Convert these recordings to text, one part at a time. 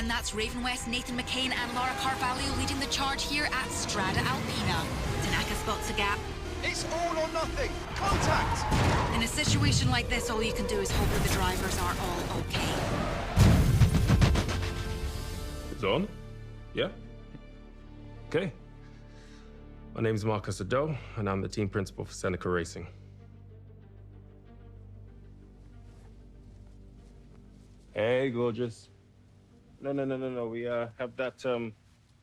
And that's Raven West, Nathan McCain and Laura Carvalho leading the charge here at Strada Alpina. Tanaka spots a gap. It's all or nothing. Contact! In a situation like this, all you can do is hope that the drivers are all okay. It's on? Yeah? Okay. My name's Marcus Ado, and I'm the team principal for Seneca Racing. Hey, gorgeous. No. We have that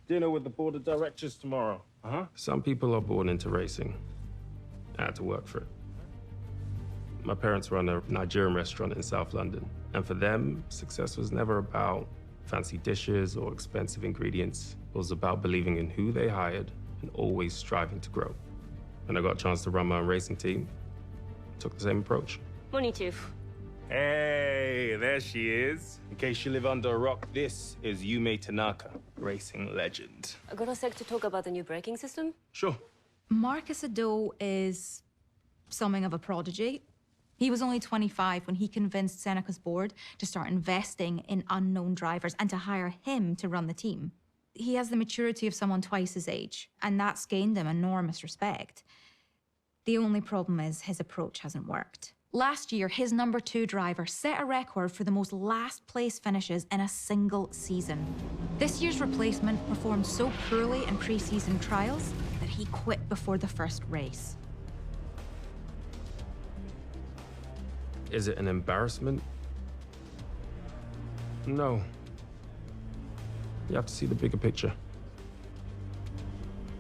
dinner with the board of directors tomorrow. Some people are born into racing. I had to work for it. My parents run a Nigerian restaurant in South London, and for them, success was never about fancy dishes or expensive ingredients. It was about believing in who they hired and always striving to grow. When I got a chance to run my own racing team, I took the same approach. Morning, Chief. Hey, there she is. In case you live under a rock, this is Yume Tanaka, racing legend. I got a sec to talk about the new braking system? Sure. Marcus Ado is something of a prodigy. He was only 25 when he convinced Seneca's board to start investing in unknown drivers and to hire him to run the team. He has the maturity of someone twice his age, and that's gained him enormous respect. The only problem is his approach hasn't worked. Last year, his number 2 driver set a record for the most last-place finishes in a single season. This year's replacement performed so poorly in pre-season trials that he quit before the first race. Is it an embarrassment? No. You have to see the bigger picture.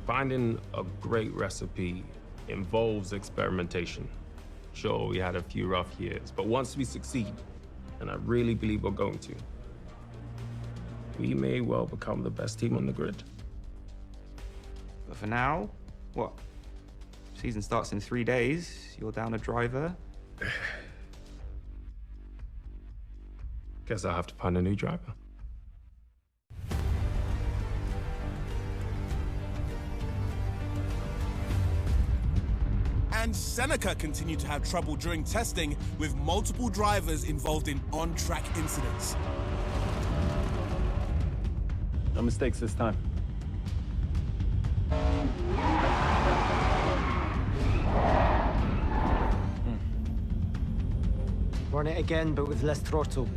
Finding a great recipe involves experimentation. Sure, we had a few rough years, but once we succeed, and I really believe we're going to, we may well become the best team on the grid. But for now, what? Season starts in 3 days, you're down a driver. Guess I'll have to find a new driver. And Seneca continued to have trouble during testing, with multiple drivers involved in on-track incidents. No mistakes this time. Run it again, but with less throttle.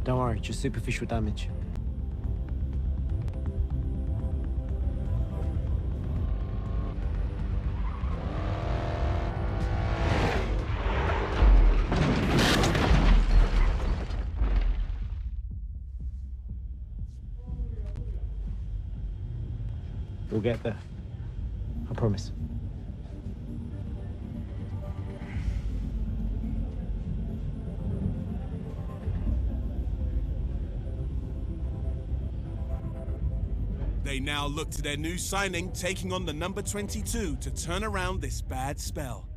Don't worry, just superficial damage. We'll get there. I promise. They now look to their new signing, taking on the number 22 to turn around this bad spell.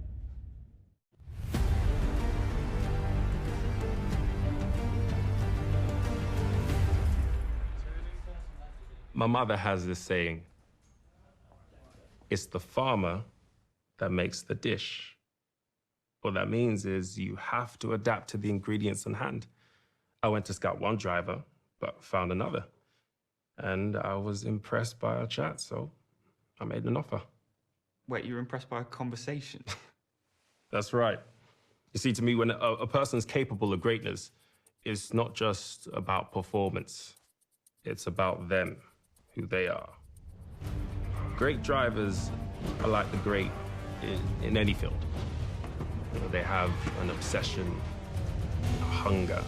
My mother has this saying, it's the farmer that makes the dish. What that means is you have to adapt to the ingredients on hand. I went to scout one driver, but found another. And I was impressed by our chat, so I made an offer. Wait, you were impressed by a conversation? That's right. You see, to me, when a person's capable of greatness, it's not just about performance. It's about them, who they are. Great drivers are like the great in any field. You know, they have an obsession, a hunger.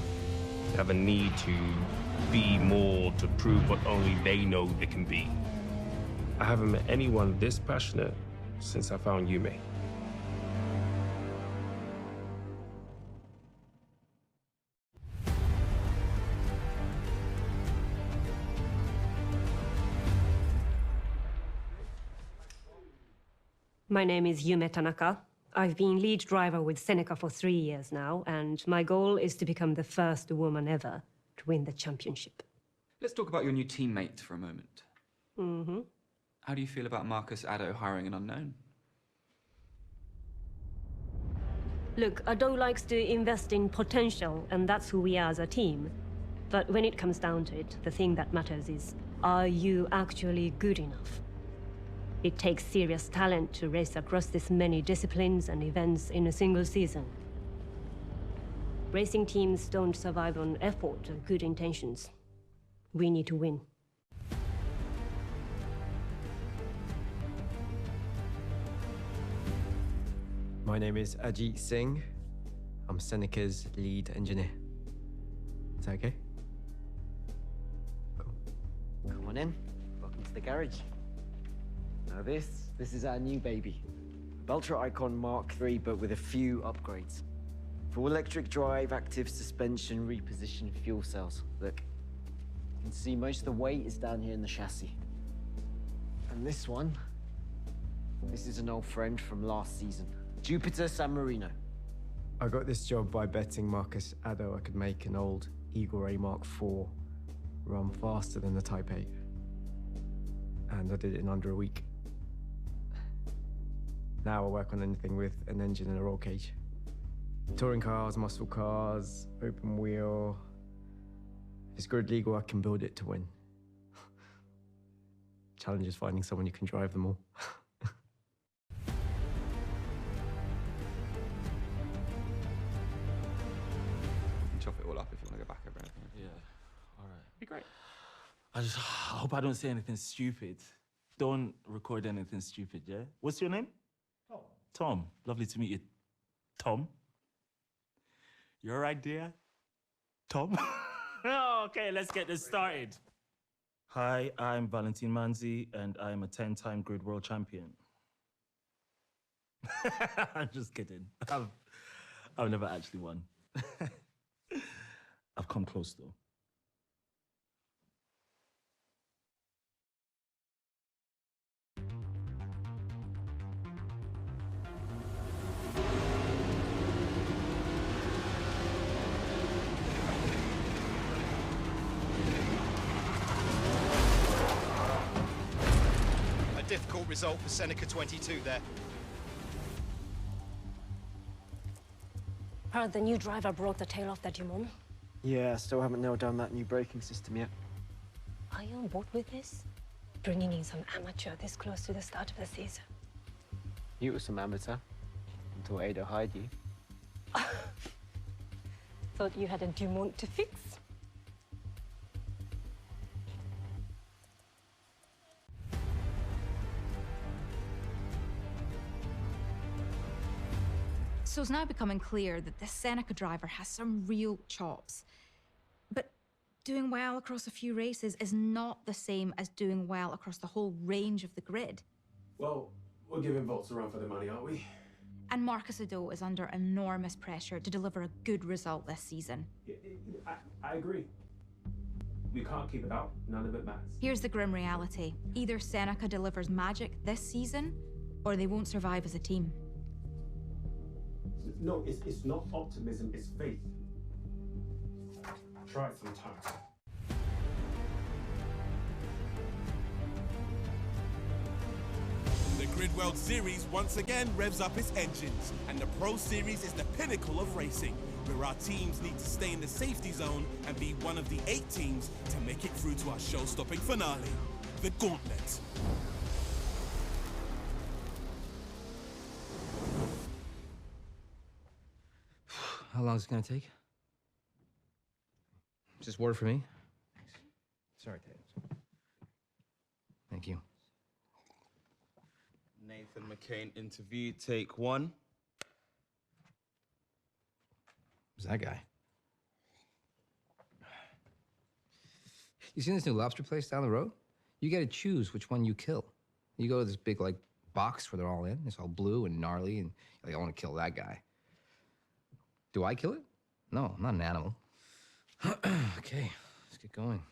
They have a need to be more, to prove what only they know they can be. I haven't met anyone this passionate since I found Yume. My name is Yume Tanaka. I've been lead driver with Seneca for 3 years now, and my goal is to become the first woman ever to win the championship. Let's talk about your new teammate for a moment. Mm-hmm. How do you feel about Marcus Addo hiring an unknown? Look, Ado likes to invest in potential, and that's who we are as a team. But when it comes down to it, the thing that matters is, are you actually good enough? It takes serious talent to race across this many disciplines and events in a single season. Racing teams don't survive on effort or good intentions. We need to win. My name is Ajit Singh. I'm Seneca's lead engineer. Is that okay? Cool. Come on in. Welcome to the garage. Now this is our new baby. Beltra Icon Mark III, but with a few upgrades. Full electric drive, active suspension, repositioned fuel cells. Look, you can see most of the weight is down here in the chassis. And this one, this is an old friend from last season. Jupiter San Marino. I got this job by betting Marcus Addo I could make an old Eagle Ray Mark IV run faster than the Type 8. And I did it in under a week. Now I work on anything with an engine and a roll cage. Touring cars, muscle cars, open wheel. If it's grid legal, I can build it to win. Challenge is finding someone who can drive them all. Chop it all up if you want to go back over anything. Yeah, all right. Be great. I hope I don't say anything stupid. Don't record anything stupid, yeah? What's your name? Tom. Tom. Lovely to meet you. Tom? You all right, dear? Tom? Okay, let's get this started. Hi, I'm Valentin Manzi, and I'm a 10-time grid world champion. I'm just kidding. I've never actually won. I've come close, though. A difficult result for Seneca 22 there. Heard the new driver broke the tail off that Dumont. Yeah, still haven't nailed down that new braking system yet. Are you on board with this? Bringing in some amateur this close to the start of the season. You were some amateur until Ada hired you. Thought you had a Dumont to fix. So it's now becoming clear that the Seneca driver has some real chops. But doing well across a few races is not the same as doing well across the whole range of the grid. Well, we're giving Volts a run for the money, aren't we? And Marcus Addo is under enormous pressure to deliver a good result this season. I agree. We can't keep it up. None of it matters. Here's the grim reality. Either Seneca delivers magic this season, or they won't survive as a team. No, it's not optimism, it's faith. Try it sometimes. The Grid World Series once again revs up its engines, and the Pro Series is the pinnacle of racing, where our teams need to stay in the safety zone and be one of the 8 teams to make it through to our show-stopping finale, the Gauntlet. How long is it gonna take? Just word for me. Sorry, Dave. Thank you. Nathan McCain interview, take 1. Who's that guy? You seen this new lobster place down the road? You gotta choose which one you kill. You go to this big, like, box where they're all in. It's all blue and gnarly, and you're like, I want to kill that guy. Do I kill it? No, I'm not an animal. Okay, let's get going.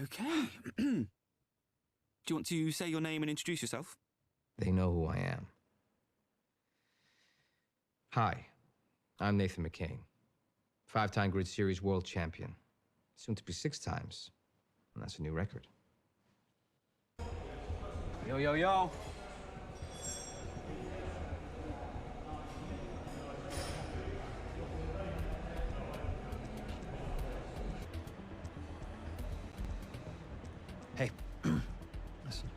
Okay. Do you want to say your name and introduce yourself? They know who I am. Hi, I'm Nathan McCain, 5-time Grid Series world champion, soon to be 6 times. And that's a new record. Yo, yo, yo. Hey, listen.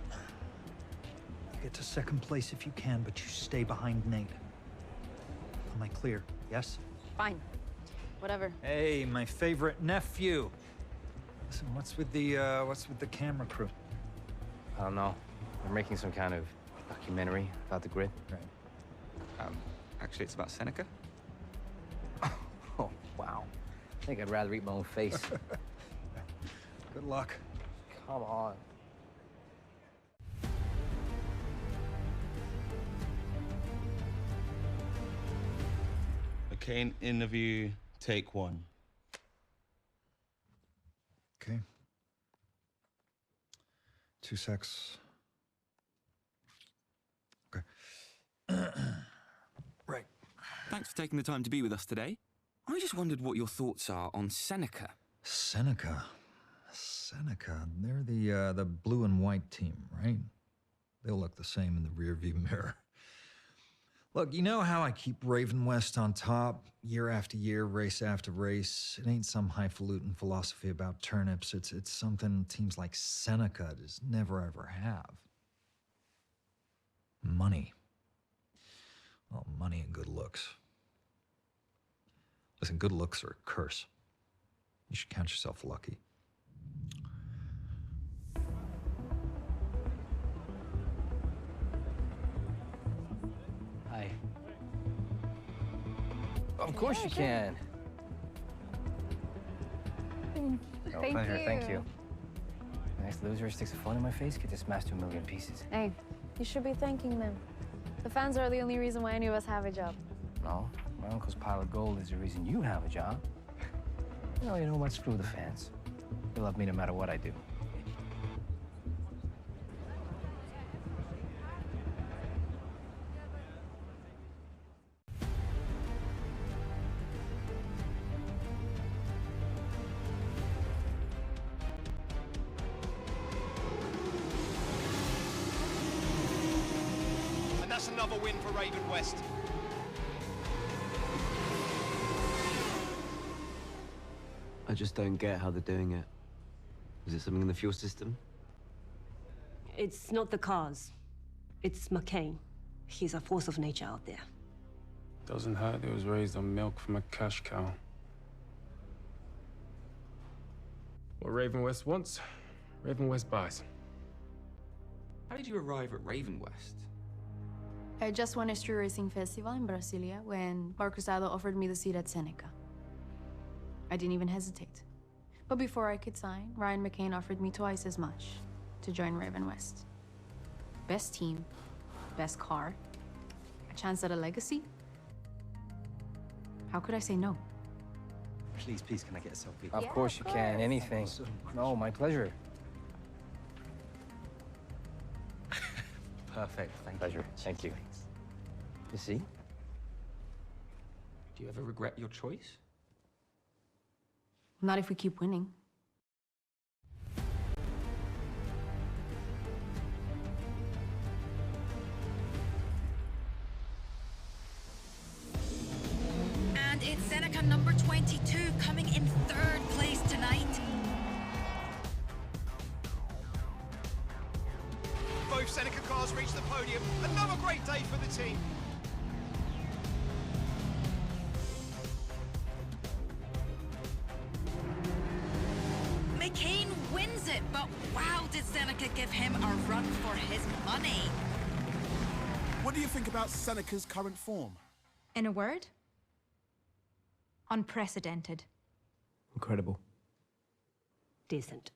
You get to second place if you can, but you stay behind Nate. Am I clear? Yes? Fine. Whatever. Hey, my favorite nephew. Listen, what's with the camera crew? I don't know. They're making some kind of documentary about the grid. Right. Actually, it's about Seneca. Oh, wow. I think I'd rather eat my own face. Good luck. Come on. McCain interview, take one. Okay. 2 secs. Okay. Right. Thanks for taking the time to be with us today. I just wondered what your thoughts are on Seneca. Seneca. They're the blue and white team, right? They'll look the same in the rearview mirror. Look, you know how I keep Raven West on top year after year, race after race? It ain't some highfalutin philosophy about turnips. It's something teams like Seneca just never ever have. Money. Well, money and good looks. Listen, good looks are a curse. You should count yourself lucky. Hi. Of course you can. No Thank pleasure, you. thank you. The next loser who sticks a phone in my face gets smashed to a million pieces. Hey, you should be thanking them. The fans are the only reason why any of us have a job. No, my uncle's pile of gold is the reason you have a job. No, you know what? Screw the fans. They love me no matter what I do. And that's another win for Raven West. I just don't get how they're doing it. Is it something in the fuel system? It's not the cars. It's McCain. He's a force of nature out there. Doesn't hurt that it was raised on milk from a cash cow. What Raven West wants, Raven West buys. How did you arrive at Raven West? I just won a street racing festival in Brasilia when Barcelona offered me the seat at Seneca. I didn't even hesitate. But before I could sign, Ryan McCain offered me twice as much to join Raven West. Best team, best car, a chance at a legacy. How could I say no? Please, can I get a selfie? Of course you can, anything. No, my pleasure. Perfect, thank you. Pleasure, thank you. You see? Do you ever regret your choice? Not if we keep winning. And it's Seneca number 22 coming in third place tonight. Both Seneca cars reach the podium. Another great day for the team. McCain wins it, but wow, did Seneca give him a run for his money. What do you think about Seneca's current form? In a word, unprecedented. Incredible. Decent.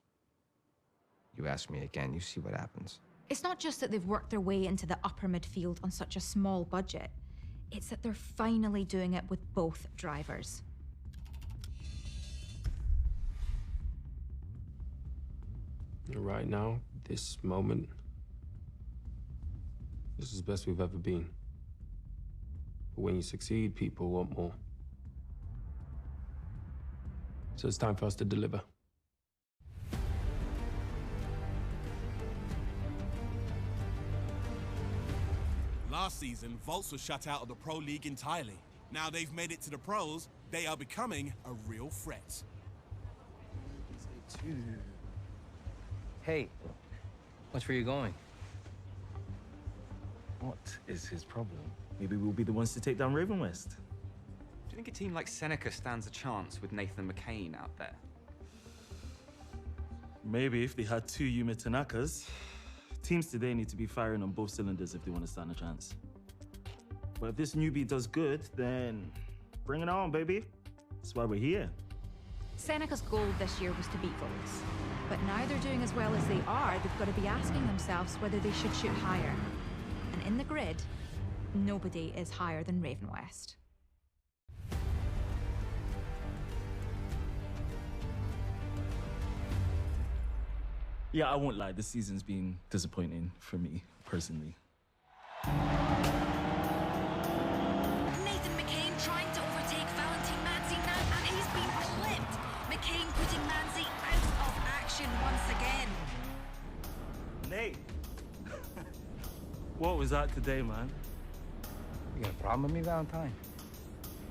You ask me again, you see what happens. It's not just that they've worked their way into the upper midfield on such a small budget. It's that they're finally doing it with both drivers. Right now, this moment, this is the best we've ever been. But when you succeed, people want more. So it's time for us to deliver. Last season, Volts was shut out of the Pro League entirely. Now they've made it to the pros, they are becoming a real threat. Hey, which way are you going? What is his problem? Maybe we'll be the ones to take down Raven West. Do you think a team like Seneca stands a chance with Nathan McCain out there? Maybe if they had two Yuma Tanakas. Teams today need to be firing on both cylinders if they want to stand a chance. But if this newbie does good, then bring it on, baby. That's why we're here. Seneca's goal this year was to beat Volts. But now they're doing as well as they are, they've got to be asking themselves whether they should shoot higher. And in the grid, nobody is higher than Raven West. Yeah, I won't lie, this season's been disappointing for me, personally. Nathan McCain trying to overtake Valentin Manzi now, and he's been clipped. McCain putting Manzi out of action once again. Nate! What was that today, man? You got a problem with me, Valentine?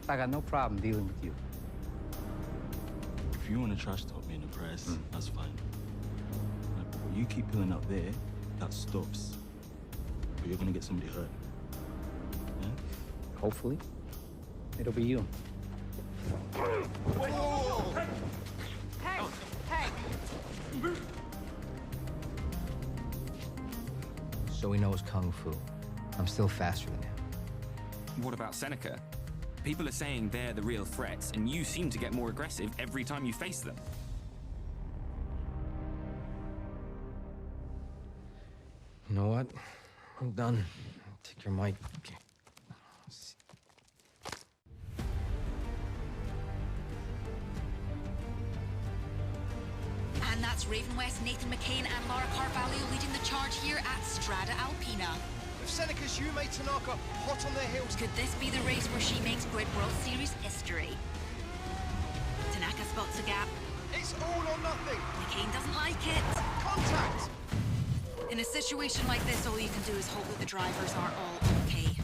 I got no problem dealing with you. If you want to trash talk me in the press, that's fine. What you keep pulling up there, that stops. Or you're gonna get somebody hurt. Yeah? Hopefully, it'll be you. Hey! Hey! So he knows Kung Fu. I'm still faster than him. What about Seneca? People are saying they're the real threats, and you seem to get more aggressive every time you face them. You know what? I'm done. Take your mic. And that's Raven West, Nathan McCain and Lara Carvalho leading the charge here at Strada Alpina. With Seneca's Yume Tanaka hot on their heels. Could this be the race where she makes Grid World Series history? Tanaka spots a gap. It's all or nothing. McCain doesn't like it. Contact! In a situation like this, all you can do is hope that the drivers are all okay.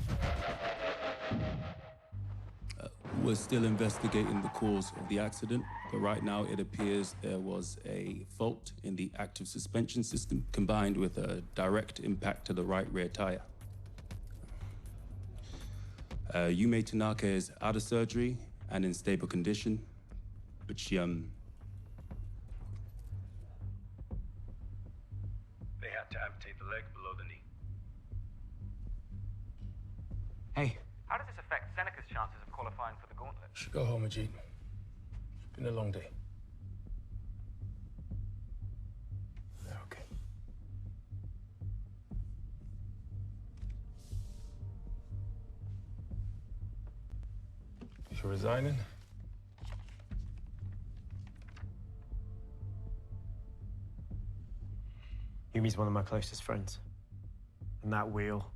We're still investigating the cause of the accident, but right now it appears there was a fault in the active suspension system combined with a direct impact to the right rear tire. Yume Tanaka is out of surgery and in stable condition, but she, They had to amputate the leg below the knee. Hey. How does this affect Seneca's chances of qualifying for the Gauntlet? Should go home, Ajit. It's been a long day. Yeah, okay. You're resigning? Yumi's one of my closest friends. And that wheel,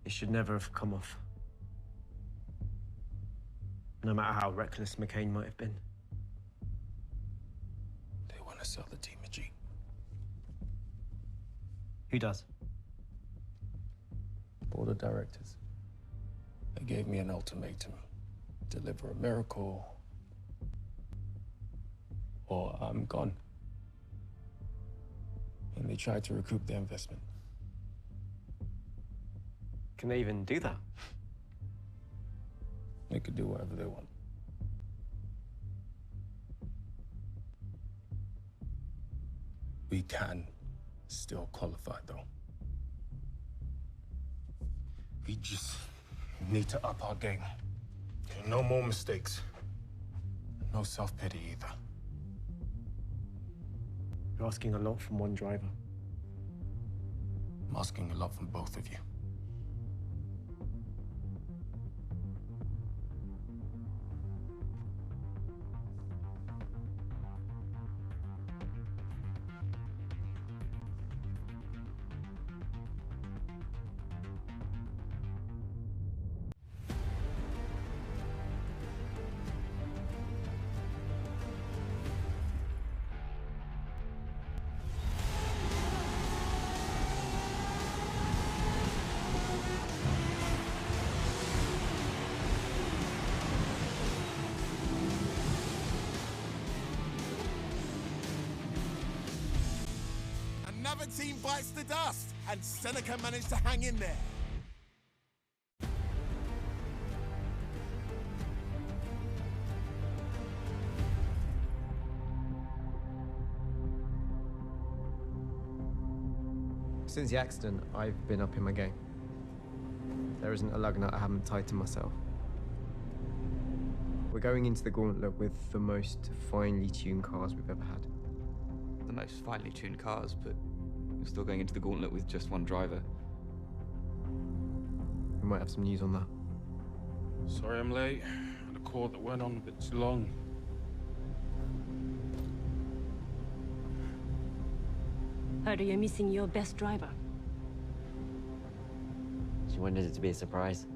it should never have come off. No matter how reckless McCain might have been. They want to sell the team, Ajit. Who does? Board of directors. They gave me an ultimatum. Deliver a miracle, or I'm gone. And they tried to recoup their investment. Can they even do that? They could do whatever they want. We can still qualify, though. We just need to up our game. No more mistakes. No self-pity either. You're asking a lot from one driver. I'm asking a lot from both of you. other team bites the dust, and Seneca managed to hang in there. Since the accident, I've been up in my game. There isn't a lug nut I haven't tied to myself. We're going into the Gauntlet with the most finely tuned cars we've ever had. The most finely tuned cars, but you're still going into the Gauntlet with just one driver. We might have some news on that. Sorry I'm late. Had a call that went on a bit too long. Heard you're missing your best driver. She wanted it to be a surprise.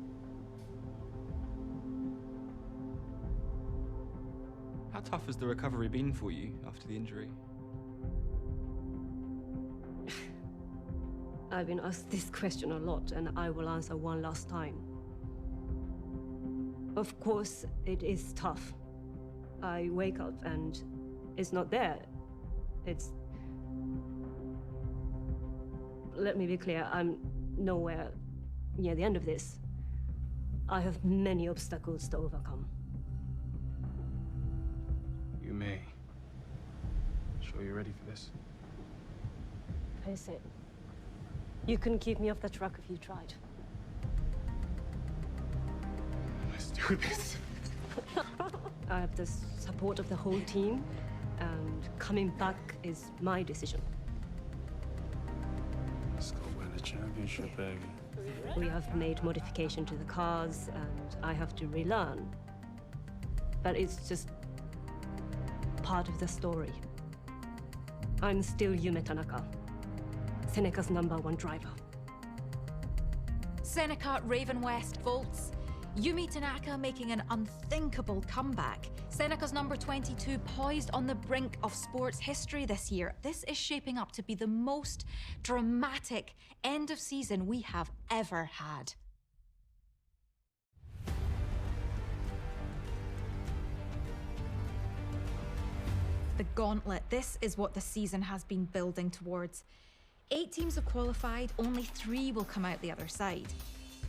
How tough has the recovery been for you after the injury? I've been asked this question a lot, and I will answer one last time. Of course, it is tough. I wake up and it's not there. It's... Let me be clear, I'm nowhere near the end of this. I have many obstacles to overcome. You may. Sure you're ready for this? Face it. You couldn't keep me off the track if you tried. Let's do this. I have the support of the whole team, and coming back is my decision. Let's go win a championship, baby. We have made modification to the cars, and I have to relearn. But it's just part of the story. I'm still Yume Tanaka, Seneca's #1 driver. Seneca, Raven West, Volts. Yumi Tanaka making an unthinkable comeback. Seneca's number 22 poised on the brink of sports history this year. This is shaping up to be the most dramatic end of season we have ever had. The Gauntlet. This is what the season has been building towards. 8 teams have qualified, only 3 will come out the other side.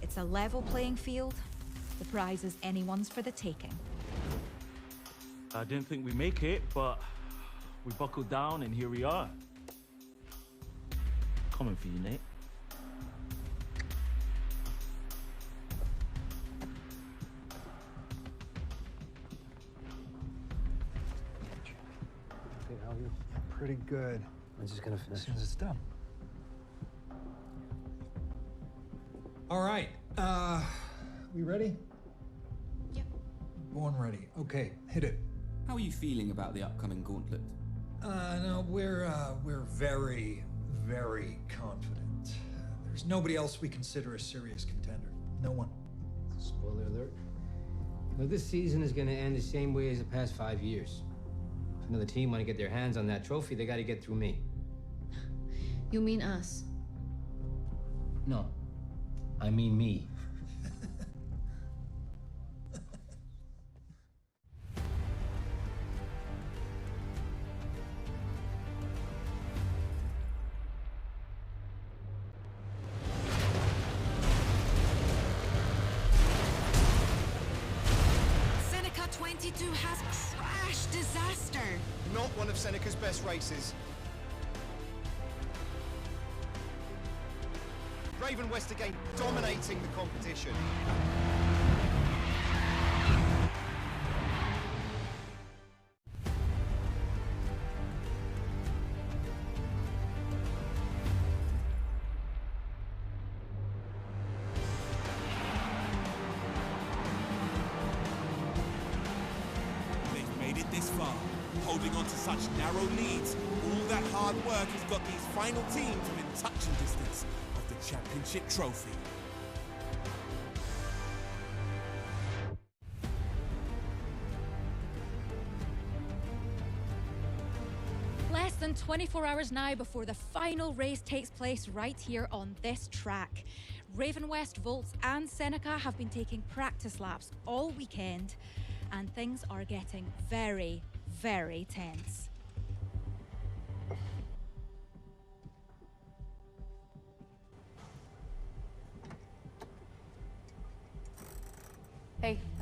It's a level playing field. The prize is anyone's for the taking. I didn't think we'd make it, but we buckled down and here we are. Coming for you, Nate. Hey, how are you? Pretty good. I'm just gonna finish as soon as it's done. All right, we ready? Yep. Born ready. Okay, hit it. How are you feeling about the upcoming Gauntlet? No, we're very, very confident. There's nobody else we consider a serious contender. No one. Spoiler alert. Now, this season is gonna end the same way as the past 5 years. If another team want to get their hands on that trophy, they gotta get through me. You mean us? No, I mean me. Seneca 22 has crashed disaster. Not one of Seneca's best races. Raven West again dominating the competition. They've made it this far, holding on to such narrow leads. All that hard work has got these final teams within touching distance of the championship trophy. Less than 24 hours now before the final race takes place right here on this track. Raven West, Volts and Seneca have been taking practice laps all weekend, and things are getting very, very tense.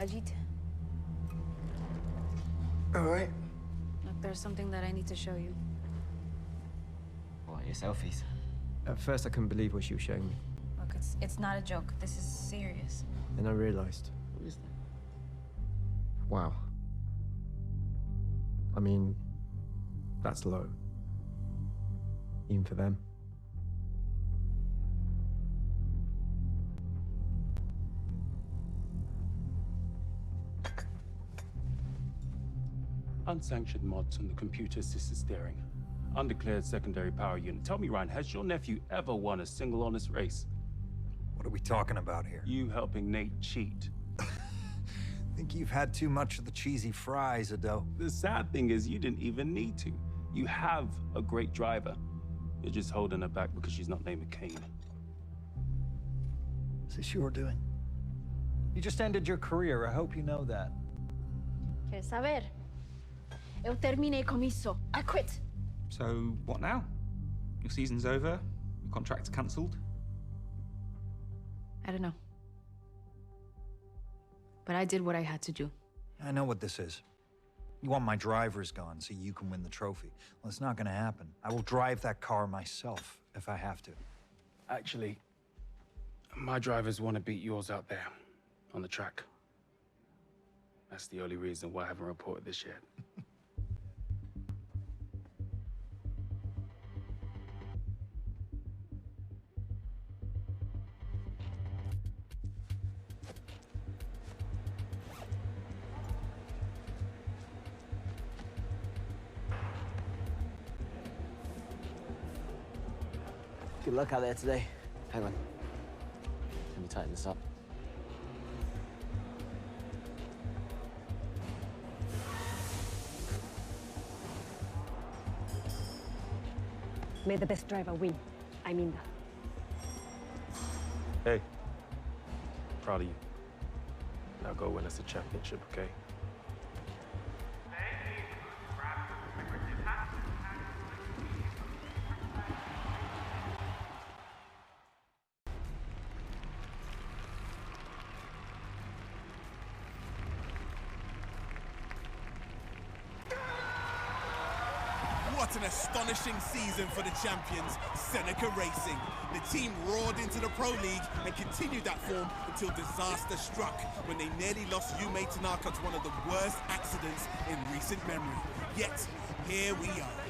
Ajit. All right. Look, there's something that I need to show you. What, your selfies? At first, I couldn't believe what she was showing me. Look, it's not a joke. This is serious. Then I realized. What is that? Wow. I mean, that's low. Even for them. Unsanctioned mods on the computer-assisted steering. Undeclared secondary power unit. Tell me, Ryan, has your nephew ever won a single honest race? What are we talking about here? You helping Nate cheat. Think you've had too much of the cheesy fries, Ado. The sad thing is you didn't even need to. You have a great driver. You're just holding her back because she's not named McCain. Is this your doing? You just ended your career. I hope you know that. ¿Quieres saber? Eu terminei commisso. I quit. So, what now? Your season's over? Your contract's cancelled? I don't know. But I did what I had to do. I know what this is. You want my drivers gone so you can win the trophy. Well, it's not gonna happen. I will drive that car myself if I have to. Actually, my drivers want to beat yours out there on the track. That's the only reason why I haven't reported this yet. Good luck out there today. Hang on. Let me tighten this up. May the best driver win. I mean that. Hey, proud of you. Now go win us a championship, okay? What an astonishing season for the champions, Seneca Racing. The team roared into the Pro League and continued that form until disaster struck when they nearly lost Yume Tanaka to one of the worst accidents in recent memory. Yet, here we are.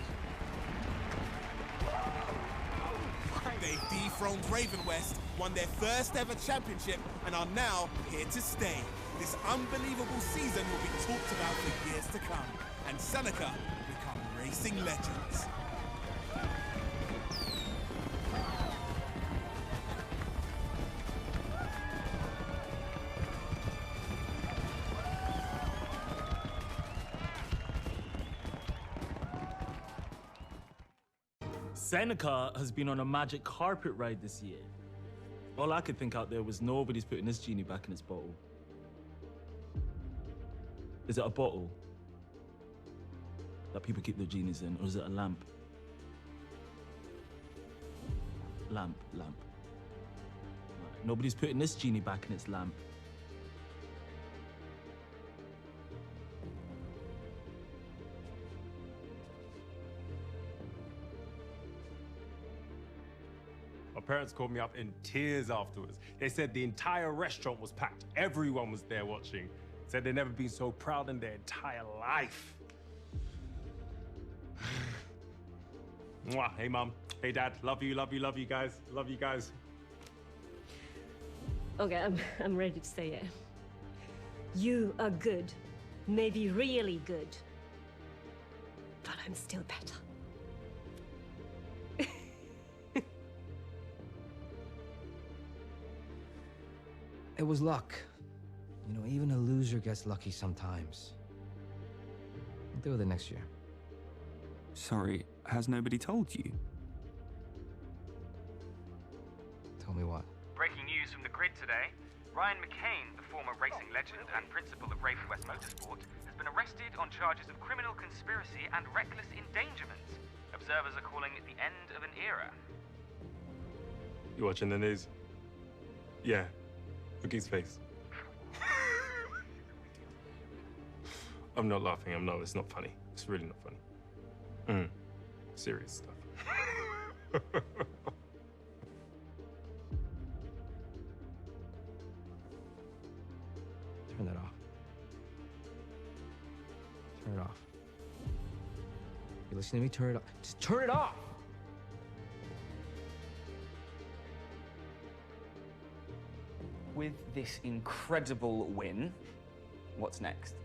They've dethroned Raven West, won their first ever championship, and are now here to stay. This unbelievable season will be talked about for years to come, and Seneca become racing legends. Seneca has been on a magic carpet ride this year. All I could think out there was nobody's putting this genie back in its bottle. Is it a bottle that people keep their genies in, or is it a lamp? Lamp. Right. Nobody's putting this genie back in its lamp. My parents called me up in tears afterwards. They said the entire restaurant was packed. Everyone was there watching. Said they'd never been so proud in their entire life. Mwah. Hey, Mom. Hey, Dad. Love you guys. Love you guys. Okay, I'm ready to say it. You are good. Maybe really good. But I'm still better. It was luck. You know, even a loser gets lucky sometimes. I'll do it the next year. Sorry, has nobody told you? Tell me what? Breaking news from the grid today. Ryan McCain, the former racing legend and principal of Raven West Motorsport, has been arrested on charges of criminal conspiracy and reckless endangerment. Observers are calling it the end of an era. You watching the news? Yeah. Look at his face. I'm not laughing. It's not funny. It's really not funny. Serious stuff. Turn that off. Turn it off. You listen to me? Turn it off. Just turn it off! With this incredible win, what's next?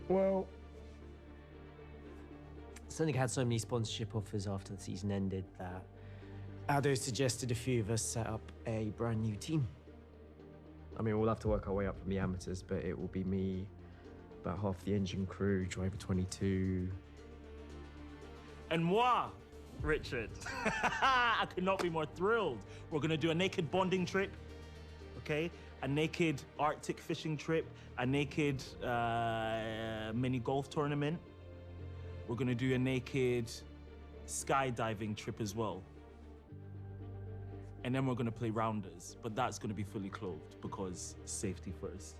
Well, Seneca had so many sponsorship offers after the season ended that Aldo suggested a few of us set up a brand new team. I mean, we'll have to work our way up from the amateurs, but it will be me, about half the engine crew, driver 22. And moi, Richard. I could not be more thrilled. We're gonna do a naked bonding trip, okay? A naked Arctic fishing trip, a naked mini golf tournament. We're gonna do a naked skydiving trip as well. And then we're gonna play rounders, but that's gonna be fully clothed because safety first.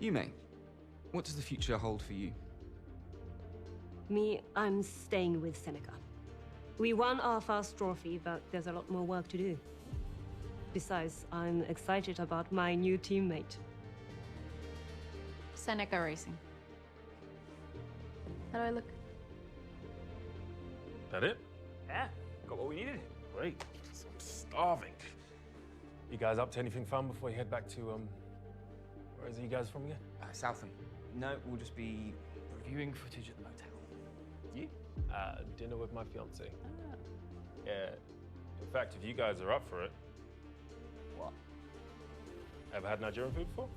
Yume, what does the future hold for you? Me, I'm staying with Seneca. We won our first trophy, but there's a lot more work to do. Besides, I'm excited about my new teammate. Seneca Racing. How do I look? That it? Yeah, got what we needed. Great. I'm starving. You guys up to anything fun before you head back to, where is it you guys from again? Southam. No, we'll just be reviewing footage at the motel. You? Dinner with my fiance. Yeah. In fact, if you guys are up for it. What? Ever had Nigerian food before?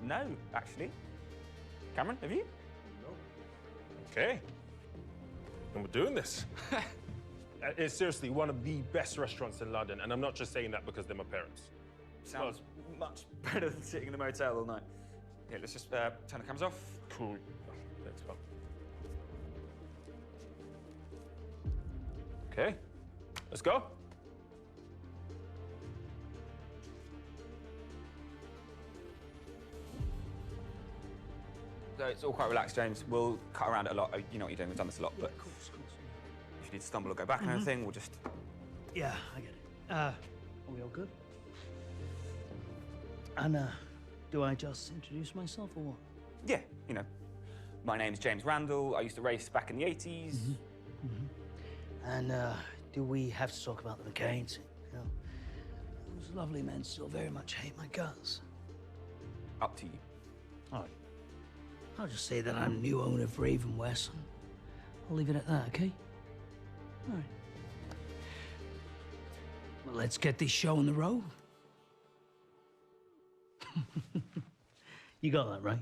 No, actually. Cameron, have you? No. Okay. And we're doing this. It's seriously one of the best restaurants in London, and I'm not just saying that because they're my parents. Sounds much better than sitting in the motel all night. Yeah, let's just turn the cameras off. Cool. Thanks, pal. Okay, let's go. So it's all quite relaxed, James. We'll cut around it a lot. You know what you're doing. We've done this a lot, but Of course. if you need to stumble or go back and everything, we'll just... Yeah, I get it. Are we all good? And, do I just introduce myself or what? Yeah, you know. My name's James Randall. I used to race back in the 80s. And, do we have to talk about the McCains? You know, those lovely men still very much hate my guts. Up to you. All right. I'll just say that I'm new owner of Raven West. I'll leave it at that, okay? All right. Well, let's get this show on the road. You got that, right?